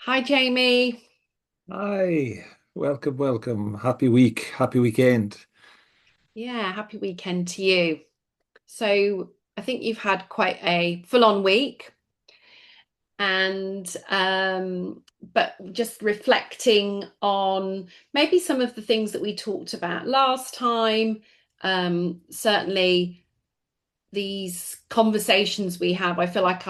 Hi, Jamie. Hi, welcome, welcome. Happy week, happy weekend. Yeah, happy weekend to you. So, I think you've had quite a full-on week, and but just reflecting on maybe some of the things that we talked about last time. Certainly, these conversations we have, I feel like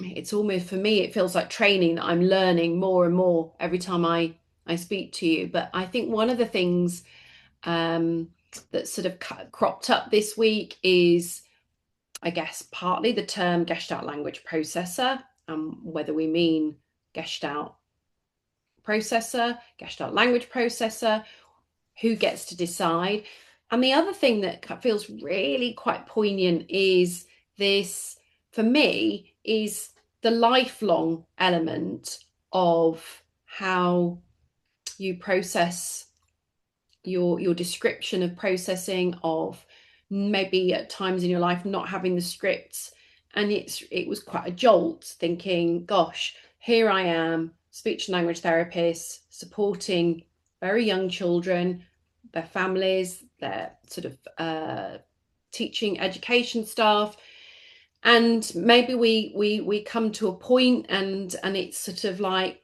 it's almost for me, it feels like training that I'm learning more and more every time I speak to you. But I think one of the things um, that sort of cropped up this week is, I guess, partly the term Gestalt language processor, whether we mean Gestalt processor, Gestalt language processor, who gets to decide. And the other thing that feels really quite poignant is this, for me, is the lifelong element of how you process your description of processing of maybe at times in your life not having the scripts, and it was quite a jolt thinking, gosh, here I am, speech and language therapist, supporting very young children, their families, their sort of teaching education staff, and maybe we come to a point and it's sort of like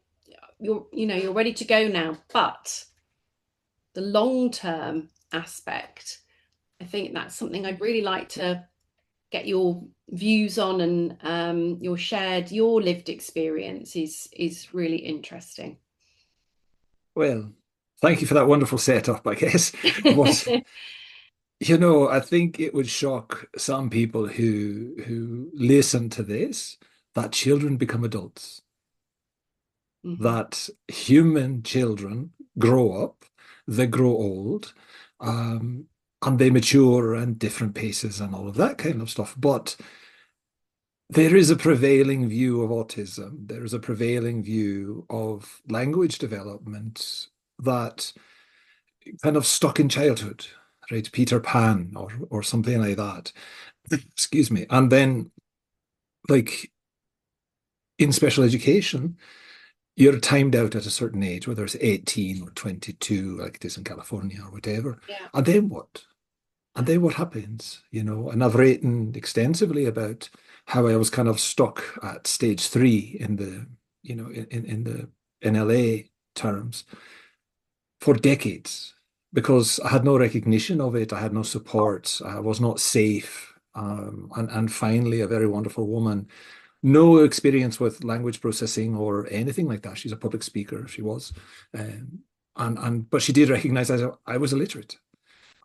you're ready to go now, but the long term aspect, I think that's something I'd really like to get your views on, and your lived experience is really interesting. Well, thank you for that wonderful setup, I guess. But I think it would shock some people who listen to this that children become adults, Hmm. that human children grow up, they grow old, um, and they mature at different paces and all of that kind of stuff. But there is a prevailing view of autism. There is a prevailing view of language development that kind of stuck in childhood, right? Peter Pan or something like that. Excuse me. And then, like in special education, you're timed out at a certain age, whether it's 18 or 22, like it is in California or whatever. Yeah. And then what? And then what happens, And I've written extensively about how I was kind of stuck at stage three in the, in the NLA terms for decades because I had no recognition of it. I had no support. I was not safe. And finally, a very wonderful woman, no experience with language processing or anything like that. She's a public speaker. She was, but she did recognize that I was illiterate,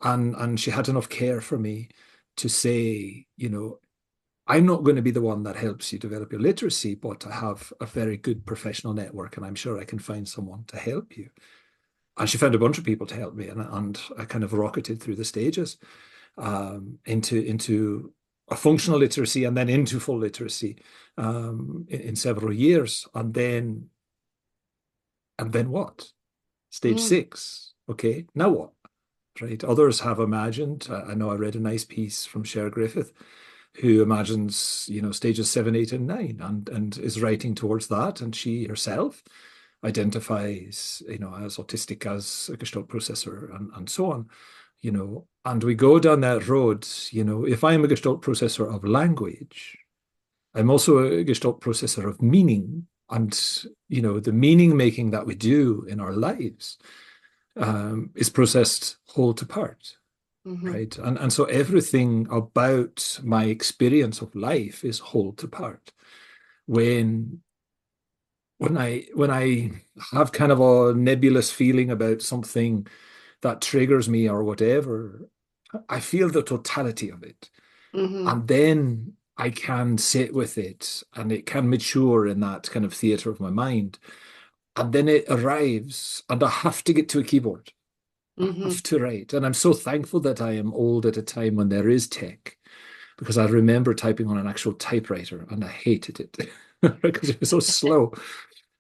and she had enough care for me to say, I'm not going to be the one that helps you develop your literacy, but I have a very good professional network, and I'm sure I can find someone to help you. And she found a bunch of people to help me, and I kind of rocketed through the stages into a functional literacy and then into full literacy in several years, and then what? Stage Mm. six. Okay, now what? Right? Others have imagined. I know I read a nice piece from Cher Griffith, who imagines, stages seven, eight, and nine, and is writing towards that. And she herself identifies, as autistic, as a Gestalt processor, and so on. And we go down that road. If I am a Gestalt processor of language, I'm also a Gestalt processor of meaning, and the meaning making that we do in our lives is processed whole to part, Hmm. right? And so everything about my experience of life is whole to part. When when I have kind of a nebulous feeling about something that triggers me or whatever, I feel the totality of it. Hmm. And then I can sit with it and it can mature in that kind of theater of my mind. And then it arrives and I have to get to a keyboard. I Hmm. have to write. And I'm so thankful that I am old at a time when there is tech, because I remember typing on an actual typewriter and I hated it because it was so slow.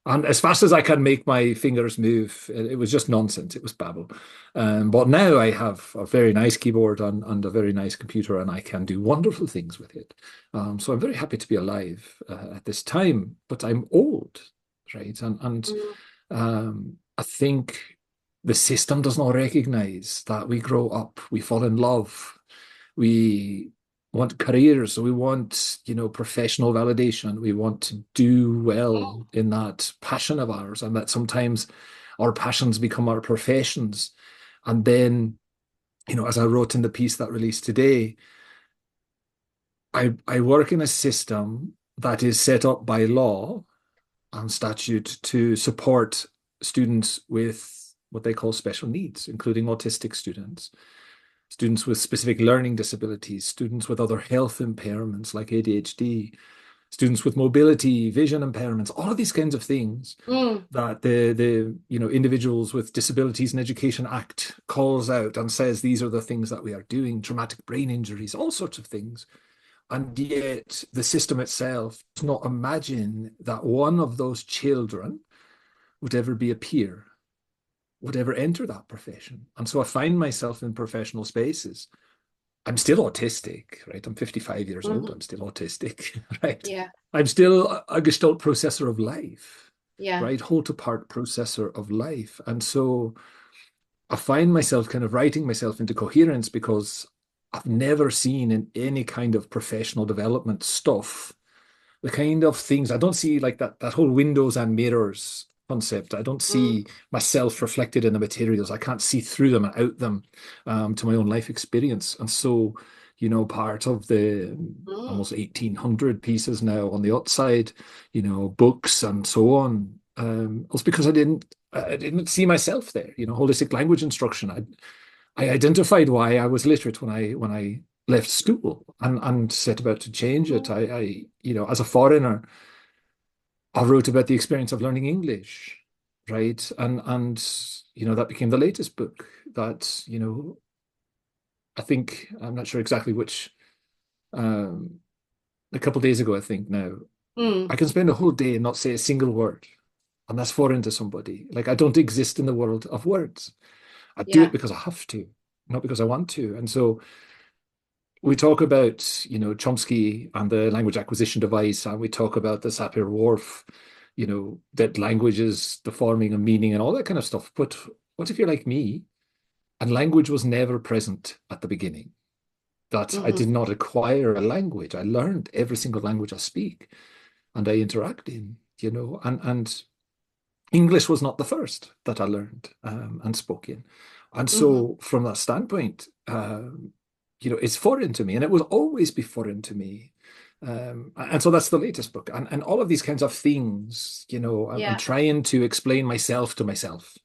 And as fast as I can make my fingers move, it was just nonsense. It was babble. But now I have a very nice keyboard and a very nice computer, and I can do wonderful things with it. So I'm very happy to be alive at this time, but I'm old. right? And Mm. I think the system does not recognize that we grow up, we fall in love, we want careers, we want, professional validation, we want to do well in that passion of ours, and that sometimes our passions become our professions. And then, as I wrote in the piece that released today, I work in a system that is set up by law and statute to support students with what they call special needs, including autistic students, students with specific learning disabilities, students with other health impairments like ADHD, students with mobility, vision impairments, all of these kinds of things Mm. that the Individuals with Disabilities in Education Act calls out and says these are the things that we are doing, traumatic brain injuries, all sorts of things. And yet the system itself does not imagine that one of those children would ever be a peer, would ever enter that profession. And so I find myself in professional spaces. I'm still autistic, right? I'm 55 years old. Mhm. I'm still autistic, right? Yeah, I'm still a Gestalt processor of life, yeah. right? Whole to part processor of life. And so I find myself kind of writing myself into coherence because I've never seen in any kind of professional development stuff the kind of things I don't see, like that whole windows and mirrors concept. I don't Mm. see myself reflected in the materials. I can't see through them and out them to my own life experience. And so, part of the Mm. almost 1,800 pieces now on the outside, books and so on, was because I didn't see myself there. Holistic language instruction. I identified why I was literate when I left school and set about to change it. Mm. As a foreigner, I wrote about the experience of learning English, right? And that became the latest book that, I think I'm not sure exactly which um a couple of days ago, I think now. I Mm. can spend a whole day and not say a single word. And that's foreign to somebody. Like I don't exist in the world of words. I do it Yeah. because I have to, not because I want to. And so we talk about, Chomsky and the language acquisition device, and we talk about the Sapir-Whorf, that language is the forming of meaning and all that kind of stuff. But what if you're like me and language was never present at the beginning? That I Hmm. did not acquire a language. I learned every single language I speak and I interact in, and English was not the first that I learned and spoke in. And Hmm. so, from that standpoint, it's foreign to me, and it will always be foreign to me. And so that's the latest book, and all of these kinds of things. I'm Yeah. trying to explain myself to myself,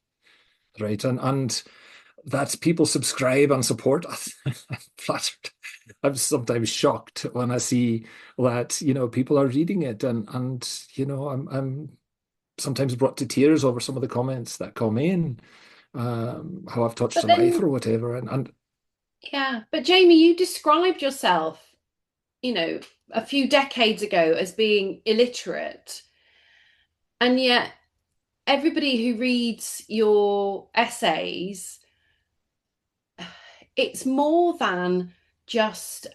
right? And that people subscribe and support. I'm flattered. I'm sometimes shocked when I see that people are reading it, and I'm sometimes brought to tears over some of the comments that come in, how I've touched But a life then, or whatever. And yeah. But Jamie, you described yourself, a few decades ago as being illiterate. And yet, everybody who reads your essays, it's more than just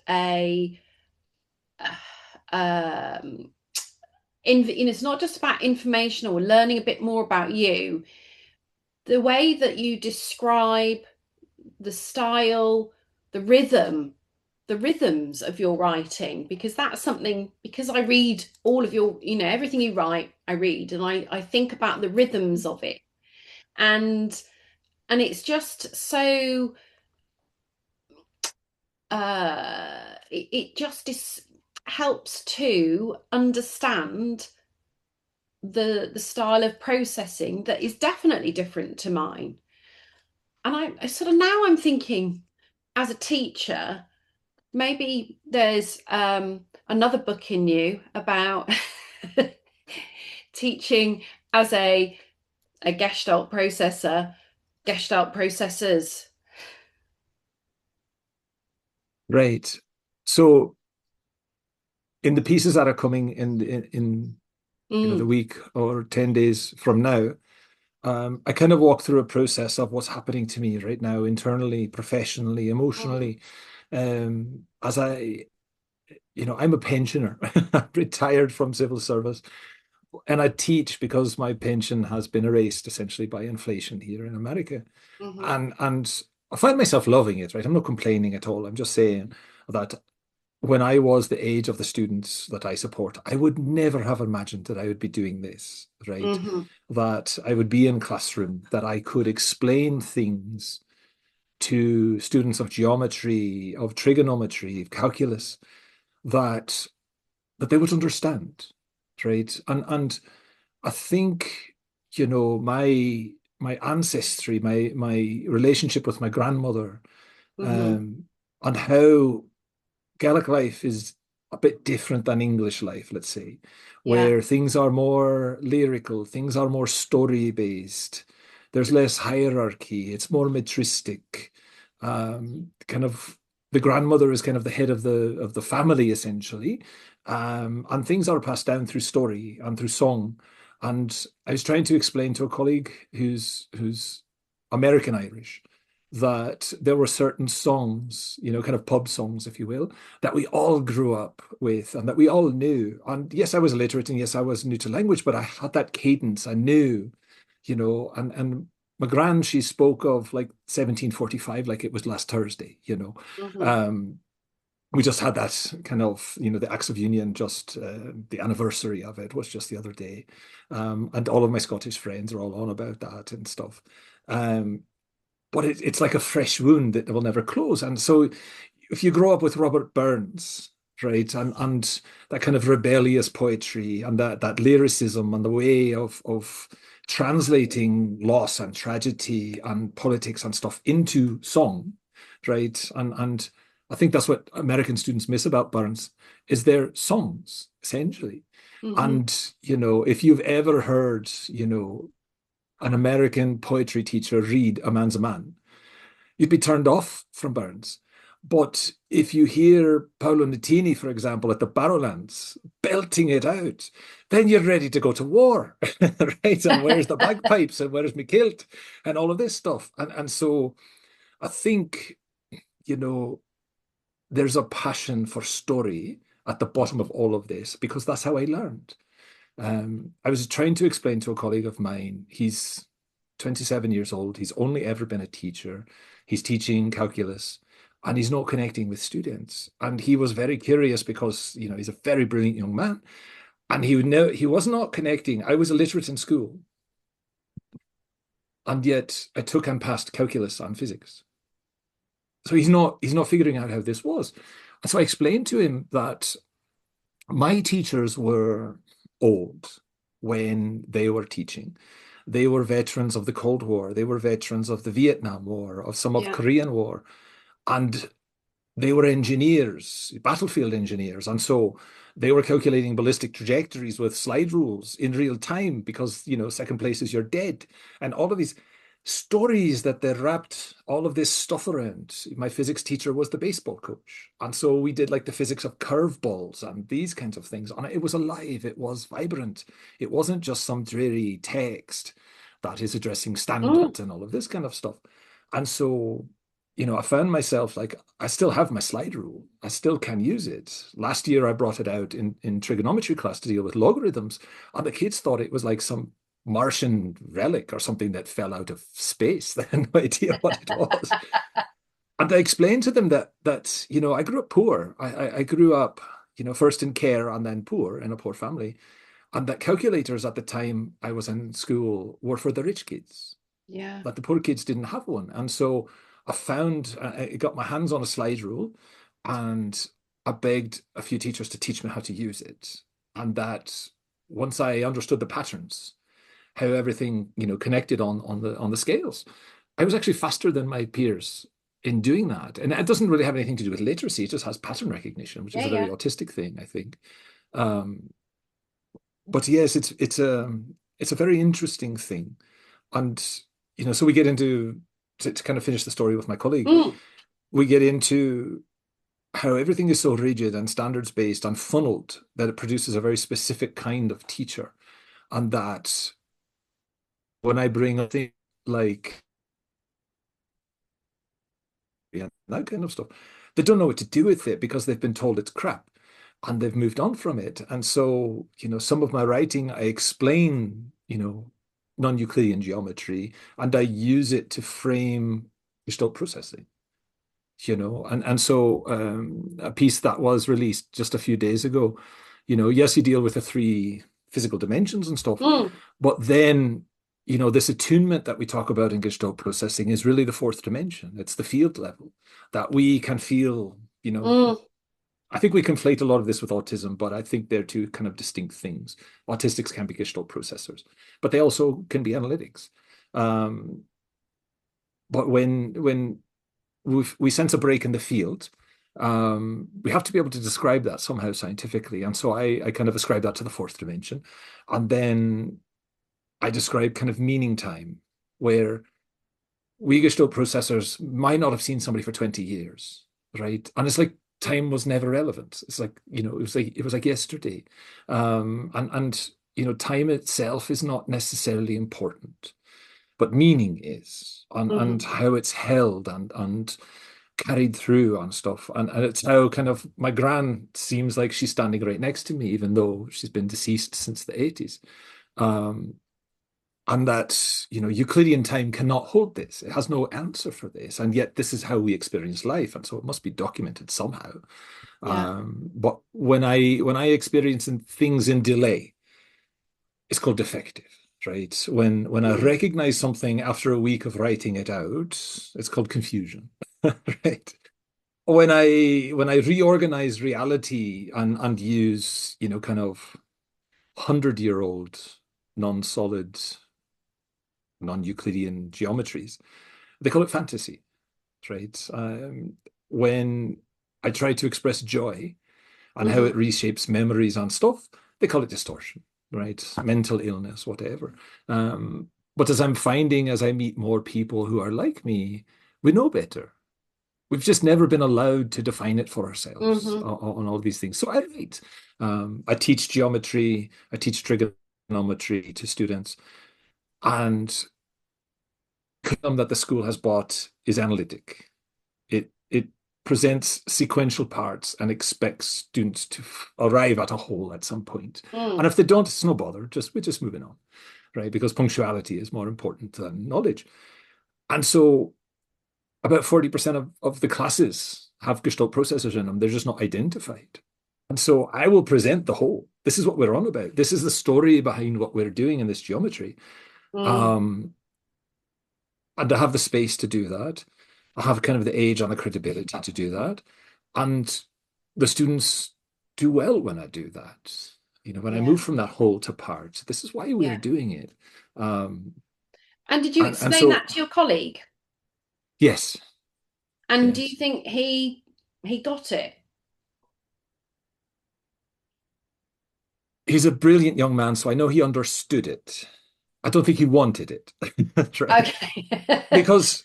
um, it's not just about information or learning a bit more about you. The way that you describe the style, the rhythm, the rhythms of your writing, because that's something, because I read all of your, everything you write, I read, and I think about the rhythms of it. And it's just so it just helps to understand the style of processing that is definitely different to mine. And I sort of, now I'm thinking, as a teacher, maybe there's another book in you about teaching as a Gestalt processor, Gestalt processors. right, so in the pieces that are coming in the Mm. week or 10 days from now, I kind of walk through a process of what's happening to me right now, internally, professionally, Mm. emotionally. As I'm a pensioner, I'm retired from civil service. and I teach because my pension has been erased essentially by inflation here in America. Hmm. And I find myself loving it, right? I'm not complaining at all. I'm just saying that when I was the age of the students that I support, I would never have imagined that I would be doing this, right? Hmm. That I would be in classroom, that I could explain things to students of geometry, of trigonometry, of calculus, that they would understand, right? And I think, my ancestry, my relationship with my grandmother, Hmm. um, and how Gaelic life is a bit different than English life, let's say, Yeah. where things are more lyrical, things are more story based. There's less hierarchy. It's more metristic. Kind of the grandmother is kind of the head of the family essentially, and things are passed down through story and through song. And I was trying to explain to a colleague who's American Irish that there were certain songs, kind of pub songs, if you will, that we all grew up with and that we all knew. And yes, I was illiterate and yes, I was new to language, but I had that cadence. I knew, and my gran, she spoke of like 1745 like it was last Thursday. Hmm. Um, we just had that kind of, the Acts of Union, just the anniversary of it was just the other day. And all of my Scottish friends are all on about that and stuff. Um, but it's like a fresh wound that will never close. And so if you grow up with Robert Burns, right, and that kind of rebellious poetry and that lyricism and the way of translating loss and tragedy and politics and stuff into song, right, and I think that's what American students miss about Burns is their songs essentially. Hmm. And if you've ever heard an American poetry teacher read A Man's a Man, you'd be turned off from Burns. But if you hear Paolo Nutini, for example, at the Barrowlands belting it out, then you're ready to go to war, right? And where's the bagpipes and where's my kilt and all of this stuff? And so I think, you know, there's a passion for story at the bottom of all of this because that's how I learned. I was trying to explain to a colleague of mine, he's 27 years old, he's only ever been a teacher, he's teaching calculus, and he's not connecting with students. And he was very curious because, he's a very brilliant young man, and he was not connecting. I was illiterate in school, and yet I took and passed calculus and physics. So he's not figuring out how this was. And so I explained to him that my teachers were old when they were teaching. They were veterans of the Cold War. They were veterans of the Vietnam War, of some of Yeah. Korean War. And they were engineers, battlefield engineers. And so they were calculating ballistic trajectories with slide rules in real time because, second place is you're dead. And all of these stories that they wrapped all of this stuff around. My physics teacher was the baseball coach. And so we did like the physics of curveballs and these kinds of things. And it was alive, it was vibrant. It wasn't just some dreary text that is addressing Mm. standards and all of this kind of stuff. And so I found myself like, I still have my slide rule. I still can use it. Last year, I brought it out in trigonometry class to deal with logarithms, and the kids thought it was like some Martian relic or something that fell out of space. They had no idea what it was. And I explained to them that I grew up poor. I grew up, first in care and then poor in a poor family. And that calculators at the time I was in school were for the rich kids, Yeah. that the poor kids didn't have one. And so I got my hands on a slide rule and I begged a few teachers to teach me how to use it. And that once I understood the patterns, how everything, connected on the scales, I was actually faster than my peers in doing that. And it doesn't really have anything to do with literacy. It just has pattern recognition, which Yeah. is a very Yeah. autistic thing, I think. Um, but yes, it's a very interesting thing. And so we get into to kind of finish the story with my colleague. Mm. We get into how everything is so rigid and standards based and funneled that it produces a very specific kind of teacher, and that when I bring a thing like that kind of stuff, they don't know what to do with it because they've been told it's crap. and they've moved on from it. And so, some of my writing, I explain, non-Euclidean geometry, and I use it to frame Gestalt processing. And so a piece that was released just a few days ago, yes, you deal with the three physical dimensions and stuff, Mm, but then, this attunement that we talk about in Gestalt processing is really the fourth dimension. It's the field level that we can feel, mm, I think we conflate a lot of this with autism, but I think they're two kind of distinct things. Autistics can be Gestalt processors, but they also can be analytics. Um, but when we sense a break in the field, we have to be able to describe that somehow scientifically. And so I kind of ascribe that to the fourth dimension. And then I describe kind of meaning time, where we Gestalt processors might not have seen somebody for 20 years, right? And it's like time was never relevant. It's like, it was like yesterday. And time itself is not necessarily important, but meaning is, and mhm. how it's held and carried through and stuff. And it's how kind of my gran seems like she's standing right next to me, even though she's been deceased since the 80s. Um, and that, Euclidean time cannot hold this. It has no answer for this. And yet this is how we experience life. And so it must be documented somehow. Yeah. But when I experience things in delay, it's called defective, right? When I Mm, recognize something after a week of writing it out, it's called confusion, right? When I reorganize reality and use, kind of 100-year-old non-solid, non-Euclidean geometries, they call it fantasy, right? When I try to express joy and how mhm, it reshapes memories and stuff, they call it distortion, right? Mental illness, whatever. But as I'm finding, as I meet more people who are like me, we know better. We've just never been allowed to define it for ourselves mhm. on all these things. So I write. I teach geometry, I teach trigonometry to students, and the curriculum that the school has bought is analytic. It presents sequential parts and expects students to arrive at a whole at some point. And Mm, if they don't, it's no bother. We're just moving on, right? Because punctuality is more important than knowledge. And so about 40% of the classes have Gestalt processors in them. They're just not identified. And so I will present the whole. This is what we're on about. This is the story behind what we're doing in this geometry. mm. Um, and I have the space to do that. I have kind of the age and the credibility to do that. And the students do well when I do that. When I Yeah. move from that whole to part, this is why we're Yeah. doing it. Um, And did you and explain so, that to your colleague? yes, And do you yes. think he got it? He's a brilliant young man, so I know he understood it. I don't think he wanted it. That's right. Okay. Because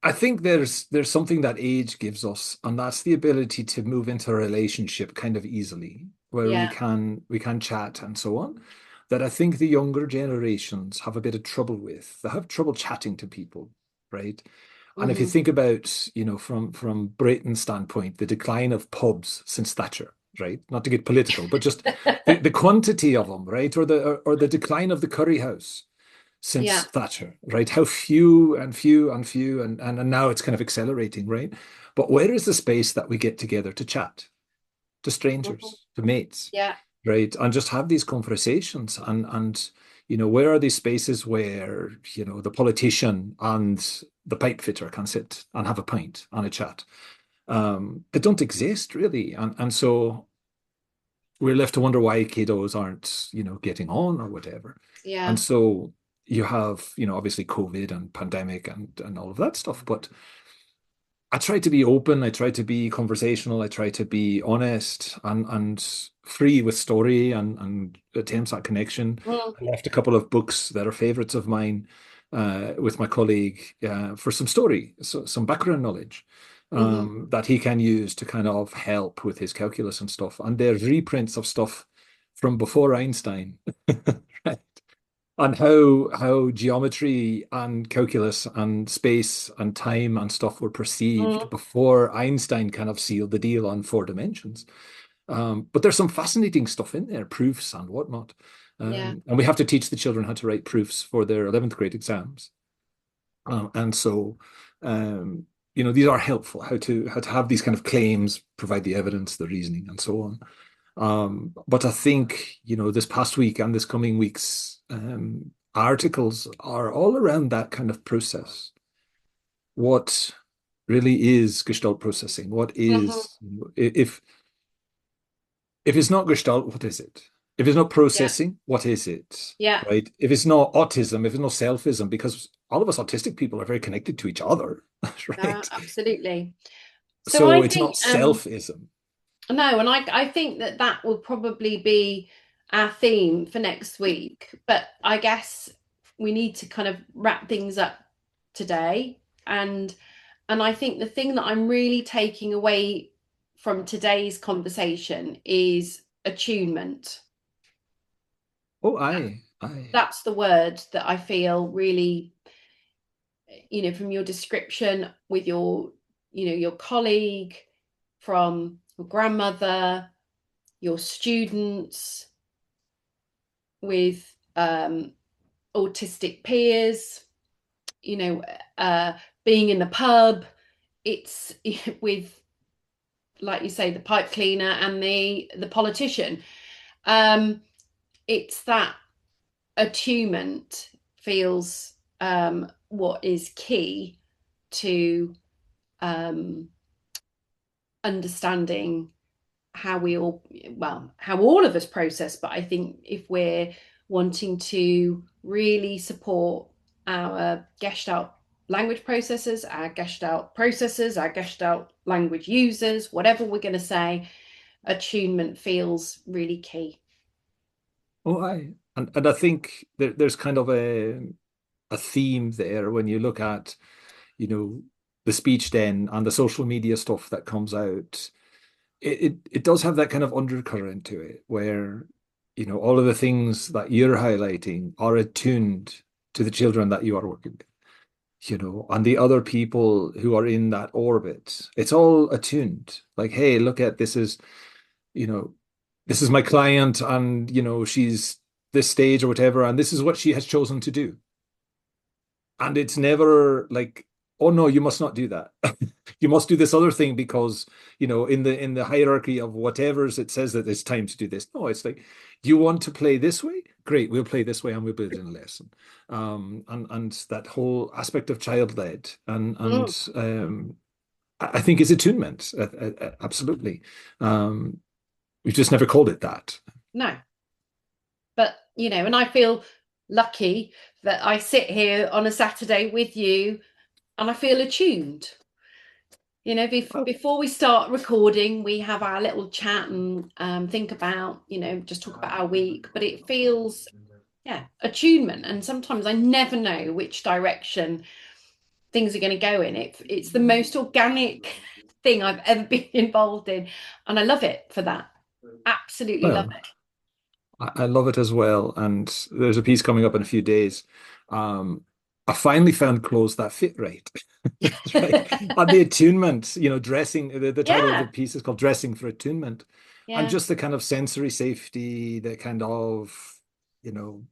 I think there's something that age gives us, and that's the ability to move into a relationship kind of easily, where we Yeah. can chat and so on. That I think the younger generations have a bit of trouble with. They have trouble chatting to people, right? And if you Hmm. think about, from Britain's standpoint, the decline of pubs since Thatcher, right? Not to get political, but just the quantity of them, right? Or the decline of the curry house since Yeah. Thatcher, right? How few and few and few, and now it's kind of accelerating, right? But where is the space that we get together to chat to Mhm. strangers, to mates, Yeah. right? And just have these conversations and where are these spaces where, the politician and the pipe fitter can sit and have a pint and a chat? They don't exist really. And so we're left to wonder why kiddos aren't, getting on or whatever. And Yeah. so you have, obviously COVID and pandemic and all of that stuff. But I try to be open, I try to be conversational, I try to be honest and free with story and attempts at connection. Mm, I left a couple of books that are favorites of mine with my colleague for some story, so some background knowledge hmm. that he can use to kind of help with his calculus and stuff. And they're reprints of stuff from before Einstein. Right? And how geometry and calculus and space and time and stuff were perceived Mm, before Einstein kind of sealed the deal on four dimensions. But there's some fascinating stuff in there, proofs and whatnot. Yeah. And we have to teach the children how to write proofs for their 11th grade exams. And so, um, these are helpful, how to have these kind of claims, provide the evidence, the reasoning, and so on. But I think, this past week and this coming week's articles are all around that kind of process. What really is Gestalt processing? What Hmm. is, if it's not Gestalt, what is it? If it's not Yeah. processing, what is it? Yeah. Right? If it's not autism, if it's not selfism, because all of us autistic people are very connected to each other, right? Absolutely. So So I it's not think selfism. no, and I think that that will probably be our theme for next week. But I guess we need to kind of wrap things up today. And I think the thing that I'm really taking away from today's conversation is attunement. Oh, aye. That's the word that I feel really, from your description with your colleague, from your grandmother, your students, with autistic peers, you know, uh, being in the pub. It's with, like you say, the pipe cleaner and the politician. Um, it's that attunement feels what is key to um, understanding how we all, well, how all of us process. But I think if we're wanting to really support our Gestalt language processors, our Gestalt processors, our Gestalt language users, whatever we're going to say, attunement feels really key. Oh, aye. And I think there's kind of a theme there when you look at, you know, the speech then and the social media stuff that comes out. It does have that kind of undercurrent to it where, all of the things that you're highlighting are attuned to the children that you are working with, and the other people who are in that orbit. It's all attuned. Like, hey, look at you know, this is my client and, she's this stage or whatever, and this is what she has chosen to do. And it's never like, oh no, you must not do that. You must do this other thing because, in the hierarchy of whatever's it says that it's time to do this. No, it's like, do you want to play this way? Great, we'll play this way and we'll build in a lesson. And that whole aspect of child led Mm, I think is attunement. Absolutely. We've just never called it that. no, but and I feel lucky that I sit here on a Saturday with you and I feel attuned. Well, Before we start recording, we have our little chat and think about, just talk about our week. But it feels, yeah, attunement. And sometimes I never know which direction things are going to go in. It's the most organic thing I've ever been involved in. And I love it for that. Absolutely love well, I love it as well. And there's a piece coming up in a few days. Um, I finally found clothes that fit right. Right. it. And the attunement, dressing, the title of the Yeah, piece is called Dressing for Attunement. And yeah. just the kind of sensory safety, the kind of, you know,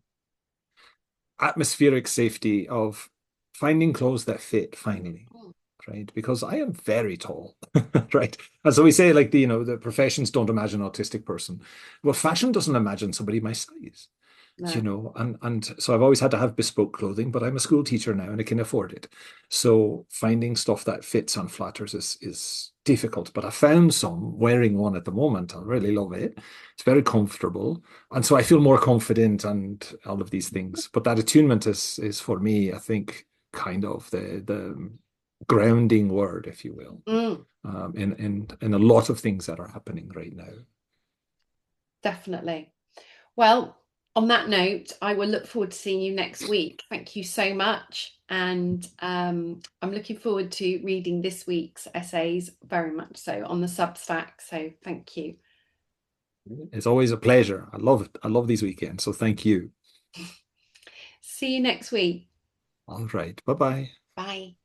atmospheric safety of finding clothes that fit finally, Mm, right? Because I am very tall, right? And so we say like the professions don't imagine an autistic person. Well, fashion doesn't imagine somebody my size. no. And so I've always had to have bespoke clothing, but I'm a school teacher now and I can afford it. So finding stuff that fits and flatters is difficult, but I found some wearing one at the moment. I really love it. It's very comfortable. And so I feel more confident and all of these things. But that attunement is for me, I think, kind of the grounding word, if you will, Mm, in a lot of things that are happening right now. definitely. Well, on that note, I will look forward to seeing you next week. Thank you so much. And I'm looking forward to reading this week's essays very much so on the Substack. So thank you. It's always a pleasure. I love it. I love these weekends. So thank you. See you next week. All right. Bye bye. Bye.